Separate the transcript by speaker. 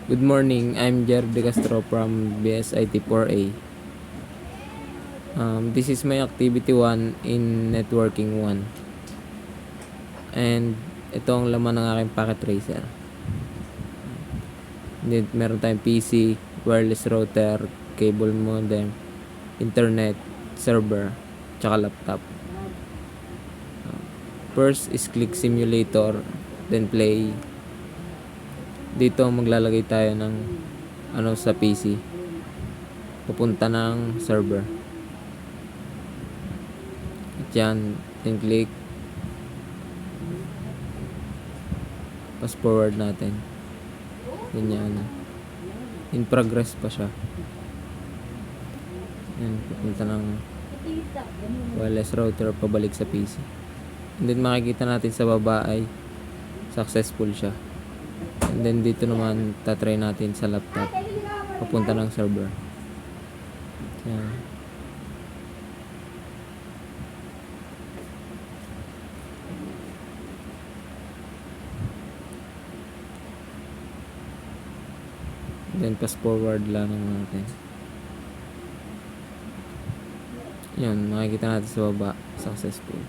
Speaker 1: Good morning, I'm Jer De Castro from BSIT 4A. This is my activity 1 in networking 1. And ito ang laman ng aking packet tracer. Meron tayong PC, wireless router, cable modem, internet, server, tsaka laptop. First is click simulator, then play. Dito maglalagay tayo ng sa PC. Pupunta ng server. At yan, then click. Fast forward natin. Ganyan. In progress pa siya. Yan, pupunta ng wireless router pabalik sa PC. And then makikita natin sa baba ay successful siya. And then dito naman tatry natin sa laptop papunta ng server. Yan. Then fast forward lang natin. Yan, makikita natin sa baba successful.